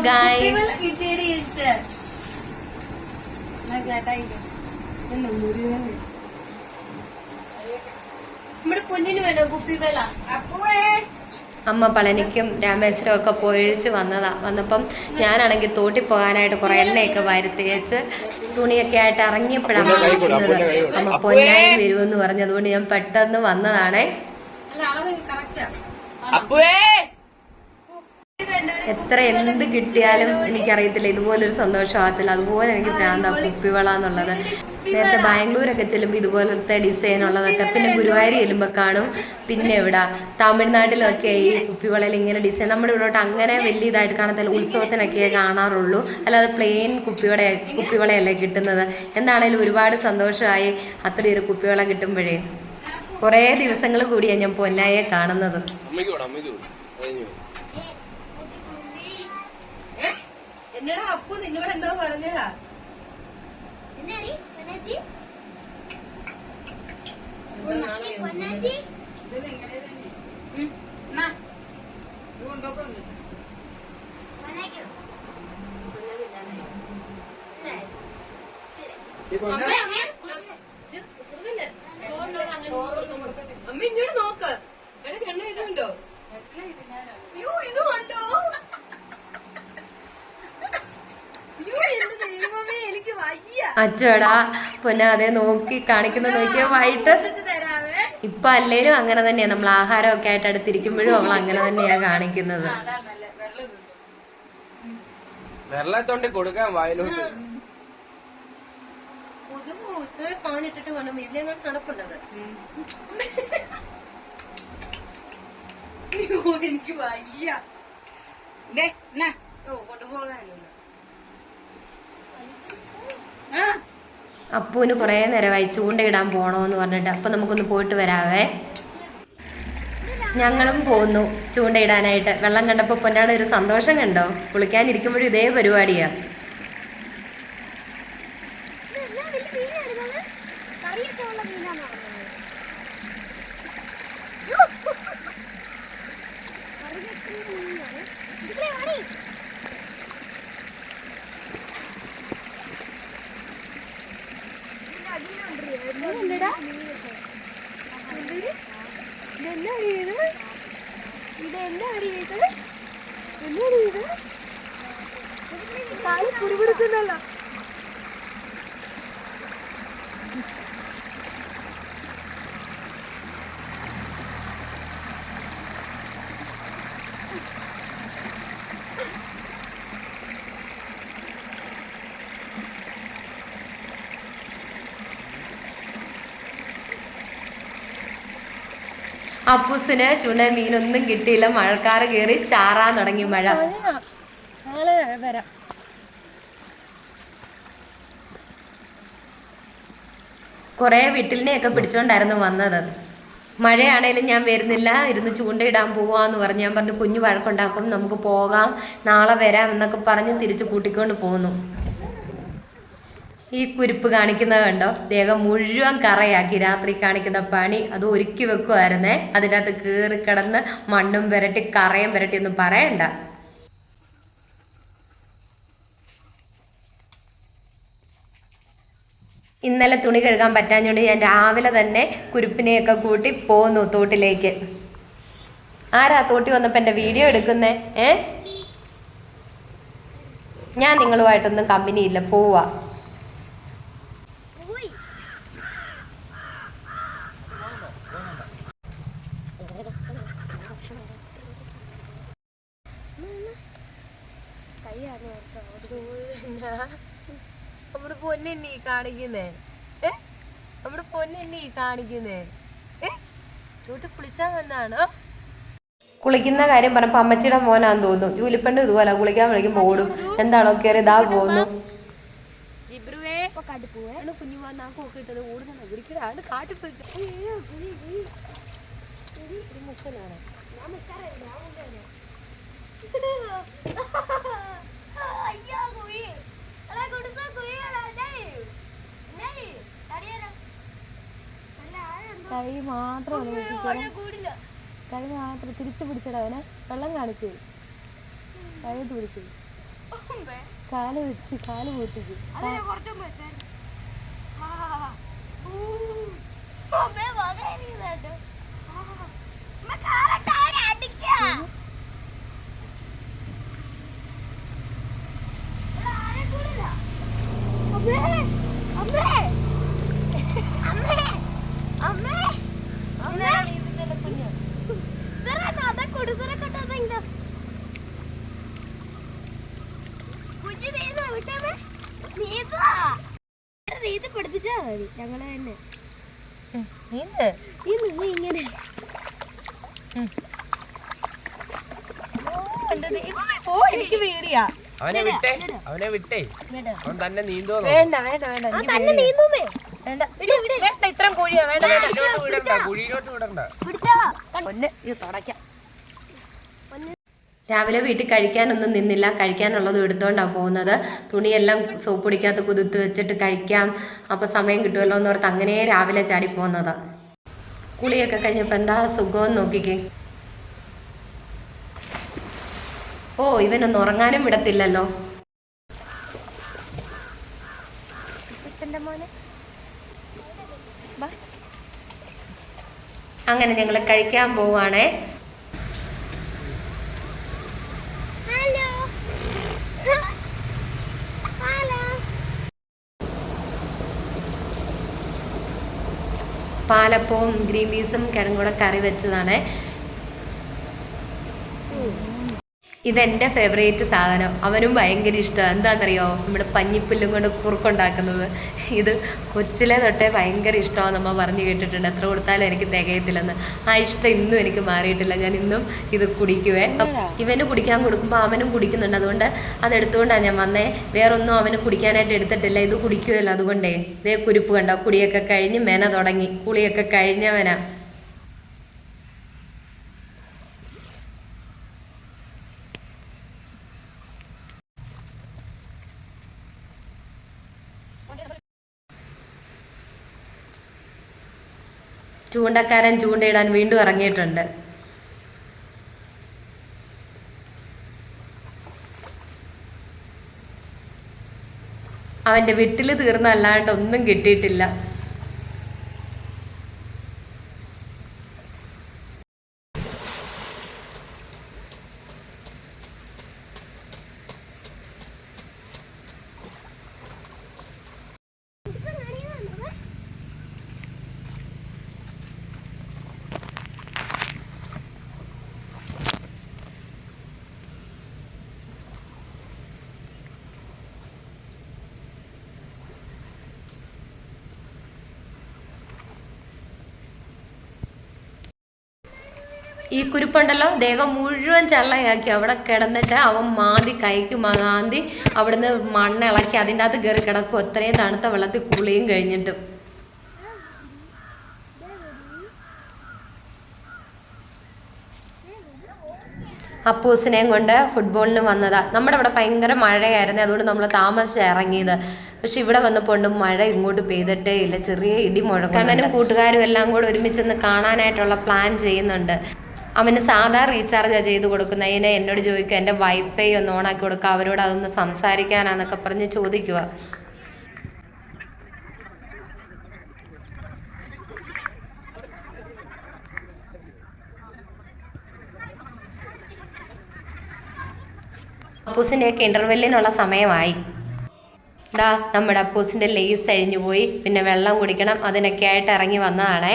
Guys, നമ്മുടെ പൊന്നിന് വേണോ കുപ്പി വെള്ള? അമ്മ പളനിക്കും രാമേശ്വരം ഒക്കെ പോയിഴിച്ച് വന്നപ്പം ഞാനാണെങ്കിൽ തോട്ടി പോകാനായിട്ട് കുറെ എണ്ണയൊക്കെ വരുത്തിയേച്ച് തുണിയൊക്കെ ആയിട്ട് ഇറങ്ങിയപ്പോഴാണ് നോക്കുന്നത്. അമ്മ പൊന്നായി വരുമെന്ന് പറഞ്ഞതുകൊണ്ട് ഞാൻ പെട്ടെന്ന് വന്നതാണേ. എത്ര എന്ത് കിട്ടിയാലും എനിക്കറിയത്തില്ല ഇതുപോലൊരു സന്തോഷമാകത്തില്ല. അതുപോലെ എനിക്ക് ഭ്രാന്താ കുപ്പിവള എന്നുള്ളത്. നേരത്തെ ബാംഗ്ലൂരൊക്കെ ചെല്ലുമ്പോൾ ഇതുപോലത്തെ ഡിസൈൻ ഉള്ളതൊക്കെ, പിന്നെ ഗുരുവായൂർ ചെല്ലുമ്പോൾ കാണും. പിന്നെ ഇവിടെ തമിഴ്നാട്ടിലൊക്കെ ഈ കുപ്പിവളയിൽ ഇങ്ങനെ ഡിസൈൻ, നമ്മുടെ ഇവിടോട്ട് അങ്ങനെ വലിയ ഇതായിട്ട് കാണത്തില്ല. ഉത്സവത്തിനൊക്കെ കാണാറുള്ളൂ, അല്ലാതെ പ്ലെയിൻ കുപ്പിവളയല്ലേ കിട്ടുന്നത്. എന്താണേലും ഒരുപാട് സന്തോഷമായി അത്രയൊരു കുപ്പിവള കിട്ടുമ്പോഴേ. കുറേ ദിവസങ്ങൾ കൂടിയാണ് ഞാൻ പൊന്നായെ കാണുന്നത്. എന്നടാ അപ്പു നിന്നോട് എന്തോ പറഞ്ഞടാ? അമ്മ ഇങ്ങോട്ട് നോക്ക്. എടാ കണ്ണ ഇതുണ്ടോ? അയ്യോ ഇത് കണ്ടോ? അച്ചോടാ പൊന്നെ അതേ നോക്കി കാണിക്കുന്ന നോക്കിയ വൈകിട്ട്. ഇപ്പൊ അല്ലേലും അങ്ങനെ തന്നെയാ, നമ്മൾ ആഹാരമൊക്കെ ആയിട്ട് അടുത്തിരിക്കുമ്പോഴും അവൾ അങ്ങനെ തന്നെയാ കാണിക്കുന്നത്. വെള്ളത്തോണ്ട് കൊടുക്കാൻ വായിലോട്ട് പാനിട്ടിട്ട് വേണം ഇതിലെങ്ങോട്ട് നടപ്പുണ്ടത്. എനിക്ക് വയ്യ. കൊണ്ടുപോകാനൊന്നും. അപ്പൂന് കുറെ നേരമായി ചൂണ്ടയിടാൻ പോണോന്ന് പറഞ്ഞിട്ട്. അപ്പൊ നമുക്കൊന്ന് പോയിട്ട് വരാവേ. ഞങ്ങളും പോന്നു ചൂണ്ടയിടാനായിട്ട്. വെള്ളം കണ്ടപ്പോ പൊന്നാട് ഒരു സന്തോഷം കണ്ടോ? കുളിക്കാനിരിക്കുമ്പോഴും ഇതേ പരിപാടിയാ. കുറുകുറുക്കുന്നല്ല. അപ്പൂസിന് ചൂണ്ട മീനൊന്നും കിട്ടിയില്ല. മഴക്കാറ് കയറി ചാറാൻ തുടങ്ങി മഴ. കുറെ വീട്ടിലിനെയൊക്കെ പിടിച്ചോണ്ടായിരുന്നു വന്നത്. മഴയാണേലും ഞാൻ വരുന്നില്ല, ഇരുന്ന് ചൂണ്ടയിടാൻ പോവാന്ന് പറഞ്ഞു. ഞാൻ പറഞ്ഞു കുഞ്ഞു വഴക്കുണ്ടാക്കും, നമുക്ക് പോകാം, നാളെ വരാം എന്നൊക്കെ പറഞ്ഞ് തിരിച്ച് കൂട്ടിക്കൊണ്ട് പോന്നു. ഈ കുരിപ്പ് കാണിക്കുന്നത് കണ്ടോ? ദേഹം മുഴുവൻ കറയാക്കി രാത്രി കാണിക്കുന്ന പണി. അത് ഒരുക്കി വെക്കുമായിരുന്നേ. അതിൻ്റെ അകത്ത് കയറി കിടന്ന് മണ്ണും പുരട്ടി കറയും പുരട്ടി ഒന്നും പറയണ്ട. ഇന്നലെ തുണി കഴുകാൻ പറ്റാഞ്ഞോണ്ട് ഞാൻ രാവിലെ തന്നെ കുരിപ്പിനെയൊക്കെ കൂട്ടി പോന്നു തോട്ടിലേക്ക്. ആരാ തോട്ടി വന്നപ്പോൾ എൻ്റെ വീഡിയോ എടുക്കുന്നേ? ഞാൻ നിങ്ങളുമായിട്ടൊന്നും കമ്പനിയില്ല, പോവാ. നമ്മുടെ പൊന്നെന്നീ കാണിക്കുന്നേ, നമ്മുടെ പൊന്നെന്നീ കാണിക്കുന്നേ. ഇങ്ങോട്ട് കുളിച്ചാൻ വന്നാണോ? കുളിക്കുന്ന കാര്യം പറഞ്ഞപ്പോ അമ്മച്ചിയുടെ മോനാന്ന് തോന്നുന്നു. ജൂലിപ്പണ്ട് ഇതുപോലെ കുളിക്കാൻ വിളിക്കുമ്പോ ഓടും. എന്താണോ കയറി ഇതാ പോകുന്നു. കുഞ്ഞുമാ നാക്കൊക്കെ ഇട്ടത് ഓടുന്ന വിളിക്കലാണ് കാട്ടിപ്പോയി. മുക്കലാണ് കൈ മാത്രം കൈ മാത്രം തിരിച്ചു പിടിച്ചടവനെ വെള്ളം കാണിച്ചു കൈട്ട് പിടിച്ചു. കാല് പൂത്തിക്ക് പഠിപ്പിച്ചാ മതി ഞങ്ങള് തന്നെ ഇങ്ങനെ എനിക്ക് പേടിയാ. അവനെ വിട്ടേ അവൻ തന്നെ നീന്തോ വേണ്ട വേണ്ട വേണ്ട തന്നെ നീന്തുമേ വേണ്ട വേണ്ട ഇത്രയും കോഴിയാ വേണ്ട വേണ്ട കുഴിയിലോട്ട് വിടണ്ട. ഇത് തുടയ്ക്കാം. രാവിലെ വീട്ടിൽ കഴിക്കാനൊന്നും നിന്നില്ല, കഴിക്കാനുള്ളത് എടുത്തോണ്ടാണ് പോകുന്നത്. തുണിയെല്ലാം സോപ്പ് പൊടിക്കകത്ത് കുതിർത്ത് വെച്ചിട്ട് കഴിക്കാം, അപ്പോൾ സമയം കിട്ടുമല്ലോ എന്ന് ഓർത്ത് അങ്ങനെ രാവിലെ ചാടി പോകുന്നത്. കുളിയൊക്കെ കഴിഞ്ഞപ്പോൾ എന്താ സുഖമെന്ന് നോക്കിക്കേ. ഓ ഇവനൊന്നും ഉറങ്ങാനും വിടത്തില്ലല്ലോ. അങ്ങനെ ഞങ്ങൾ കഴിക്കാൻ പോവാണേ. പാലപ്പവും ഗ്രീൻ പീസും കിഴങ്ങൂടെ കറി വെച്ചതാണ്. ഇതെൻ്റെ ഫേവറേറ്റ് സാധനം, അവനും ഭയങ്കര ഇഷ്ടമാണ്. എന്താണെന്നറിയോ, നമ്മുടെ പഞ്ഞിപ്പുല്ലും കൊണ്ട് കുറുക്കുണ്ടാക്കുന്നത്. ഇത് കൊച്ചിലെ തൊട്ടേ ഭയങ്കര ഇഷ്ടമാണ്, നമ്മൾ പറഞ്ഞു കേട്ടിട്ടുണ്ട്. എത്ര കൊടുത്താലും എനിക്ക് തികയത്തില്ലെന്ന്. ആ ഇഷ്ടം ഇന്നും എനിക്ക് മാറിയിട്ടില്ല. ഞാൻ ഇന്നും ഇത് കുടിക്കുവേ. ഇവന് കുടിക്കാൻ കൊടുക്കുമ്പോൾ അവനും കുടിക്കുന്നുണ്ട്, അതുകൊണ്ട് അതെടുത്തുകൊണ്ടാണ് ഞാൻ വന്നേ. വേറൊന്നും അവന് കുടിക്കാനായിട്ട് എടുത്തിട്ടില്ല, ഇത് കുടിക്കുമല്ലോ. അതുകൊണ്ടേ ഇതേ കുരിപ്പ് കണ്ടോ, കുടിയൊക്കെ കഴിഞ്ഞ് മെന തുടങ്ങി. കുളിയൊക്കെ കഴിഞ്ഞവനാ. ചൂണ്ടക്കാരൻ ചൂണ്ടയിടാൻ വീണ്ടും ഇറങ്ങിയിട്ടുണ്ട്. അവൻ്റെ വിട്ടിൽ തീർന്നല്ലാണ്ട് ഒന്നും കിട്ടിയിട്ടില്ല. ഈ കുരുപ്പുണ്ടല്ലോ, ദേഹം മുഴുവൻ ചള്ളയാക്കി അവിടെ കിടന്നിട്ട് അവൻ മാന്തി കൈക്ക് മാന്തി അവിടുന്ന് മണ്ണിളക്കി അതിൻ്റെ അകത്ത് കയറി കിടക്കും. അത്രയും തണുത്ത വെള്ളത്തിൽ കുളിയും കഴിഞ്ഞിട്ട്. അപ്പൂസിനെയും കൊണ്ട് ഫുട്ബോളിന് വന്നതാ. നമ്മുടെ ഇവിടെ ഭയങ്കര മഴയായിരുന്നു, അതുകൊണ്ട് നമ്മൾ താമസിച്ച് ഇറങ്ങിയത്. പക്ഷെ ഇവിടെ വന്നപ്പോൾ മഴ ഇങ്ങോട്ട് പെയ്തിട്ടേ ഇല്ല, ചെറിയ ഇടി മുഴക്കം. കണ്ണനും കൂട്ടുകാരും എല്ലാം കൂടെ ഒരുമിച്ചൊന്ന് കാണാനായിട്ടുള്ള പ്ലാൻ ചെയ്യുന്നുണ്ട്. അവന് സാധാ റീചാർജാണ് ചെയ്ത് കൊടുക്കുന്നത്. അതിനെ എന്നോട് ചോദിക്കുക, എൻ്റെ വൈഫൈ ഒന്ന് ഓണാക്കി കൊടുക്കുക, അവരോട് അതൊന്ന് സംസാരിക്കാനാന്നൊക്കെ പറഞ്ഞ് ചോദിക്കുക. അപ്പൂസിൻ്റെയൊക്കെ ഇൻ്റർവെല്ലിനുള്ള സമയമായി. ഇതാ നമ്മുടെ അപ്പൂസിൻ്റെ ലേസ് അഴിഞ്ഞു പോയി, പിന്നെ വെള്ളം കുടിക്കണം, അതിനൊക്കെ ആയിട്ട് ഇറങ്ങി വന്നതാണേ.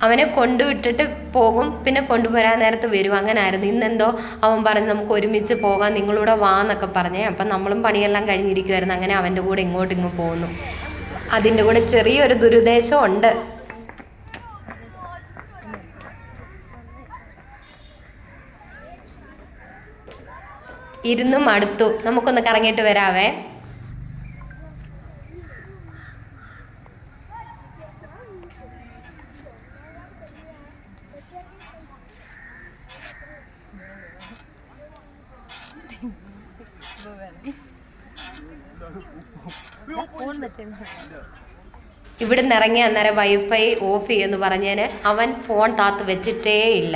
അവനെ കൊണ്ടുവിട്ടിട്ട് പോകും, പിന്നെ കൊണ്ടുവരാൻ നേരത്ത് വരും. അങ്ങനെ ആയിരുന്നു. ഇന്നെന്തോ അവൻ പറഞ്ഞ് നമുക്ക് ഒരുമിച്ച് പോകാം, നിങ്ങളൂടെ വാന്നൊക്കെ പറഞ്ഞേ. അപ്പം നമ്മളും പണിയെല്ലാം കഴിഞ്ഞിരിക്കുമായിരുന്നു. അങ്ങനെ അവൻ്റെ കൂടെ ഇങ്ങോട്ടിങ്ങ് പോകുന്നു. അതിൻ്റെ കൂടെ ചെറിയൊരു ദുരുദ്ദേശം ഉണ്ട്. ഇരുന്നും അടുത്തു, നമുക്കൊന്ന് കറങ്ങിയിട്ട് വരാവേ. ഇവിടുന്ന് ഇറങ്ങി അന്നേരം വൈഫൈ ഓഫ് ചെയ്യുമെന്ന് പറഞ്ഞതിന് അവൻ ഫോൺ താത്ത് വെച്ചിട്ടേ ഇല്ല.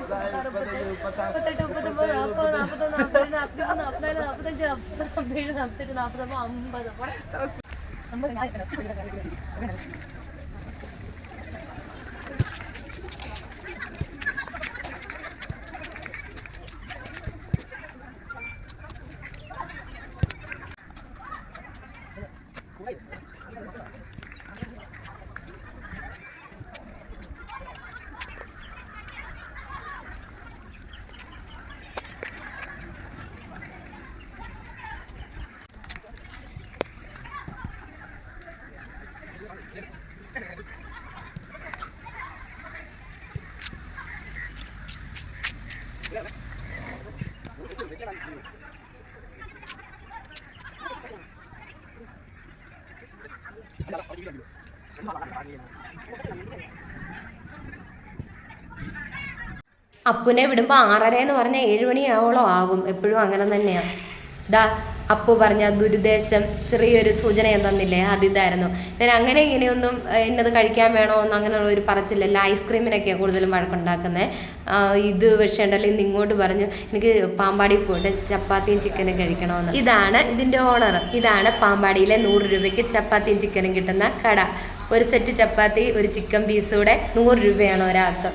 മുപ്പത്തെട്ട്, മുപ്പത്തൊമ്പത്, 40, 41, 42, 43, 44, 45, 46, 47, 48, 50. അപ്പുനെ വിടുമ്പോൾ 6:30 എന്ന് പറഞ്ഞാൽ 7 മണിയാവോളം ആകും. എപ്പോഴും അങ്ങനെ തന്നെയാണ്. ദാ അപ്പു പറഞ്ഞ ദുരുദ്ദേശം ചെറിയൊരു സൂചന ഞാൻ തന്നില്ലേ, അതിതായിരുന്നു. ഞാൻ അങ്ങനെ ഇങ്ങനെയൊന്നും ഇന്നത് കഴിക്കാൻ വേണോ എന്ന് അങ്ങനെയുള്ള ഒരു പറച്ചില്ലല്ല. ഐസ്ക്രീമിനൊക്കെയാണ് കൂടുതലും വഴക്കുണ്ടാക്കുന്നത്. ഇത് പക്ഷേ ഉണ്ടല്ലോ ഇന്ന് ഇങ്ങോട്ട് പറഞ്ഞു എനിക്ക് പാമ്പാടി പോയിട്ട് ചപ്പാത്തിയും ചിക്കനും കഴിക്കണമെന്ന്. ഇതാണ് ഇതിൻ്റെ ഓണർ. ഇതാണ് പാമ്പാടിയിലെ 100 രൂപയ്ക്ക് ചപ്പാത്തിയും ചിക്കനും കിട്ടുന്ന കട. ഒരു സെറ്റ് ചപ്പാത്തി, ഒരു ചിക്കൻ പീസ് കൂടെ 100 രൂപയാണ് ഒരാൾക്ക്.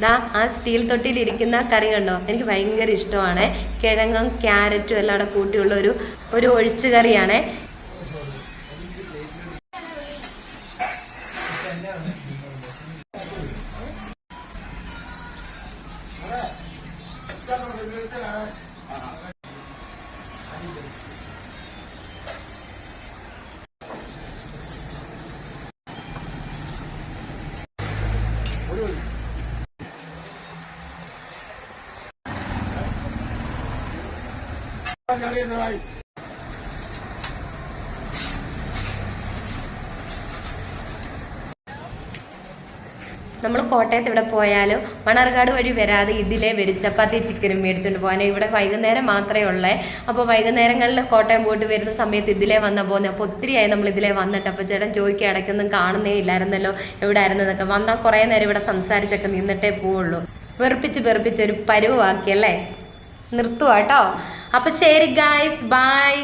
ദാ ആ സ്റ്റീൽ തൊട്ടിയിലിരിക്കുന്ന കറി കണ്ടോ, എനിക്ക് ഭയങ്കര ഇഷ്ടമാണ്. കിഴങ്ങും ക്യാരറ്റും എല്ലാം കൂടെ കൂട്ടിയുള്ള ഒരു ഒഴിച്ചു കറിയാണേ. നമ്മൾ കോട്ടയത്ത് ഇവിടെ പോയാലും മണർകാട് വഴി വരാതെ ഇതിലേ വരും ചപ്പാത്തി ചിക്കനും മേടിച്ചുകൊണ്ട് പോകാൻ. ഇവിടെ വൈകുന്നേരം മാത്രമേ ഉള്ളേ. അപ്പോൾ വൈകുന്നേരങ്ങളിൽ കോട്ടയം പോയിട്ട് വരുന്ന സമയത്ത് ഇതിലേ വന്നാൽ പോകുന്നത്. അപ്പോൾ ഒത്തിരിയായി നമ്മൾ ഇതിലേ വന്നിട്ട്. അപ്പോൾ ചേട്ടൻ ചോദിക്കുക ഇടയ്ക്കൊന്നും കാണുന്നേ ഇല്ലായിരുന്നല്ലോ എവിടെ ആയിരുന്നതൊക്കെ. വന്നാൽ കുറേ നേരം ഇവിടെ സംസാരിച്ചൊക്കെ നിന്നിട്ടേ പോവുള്ളൂ. വെറുപ്പിച്ചൊരു പരുവാക്കിയല്ലേ. നിർത്തുവാട്ടോ. അപ്പോൾ ശരി ഗായ്സ്, ബൈ.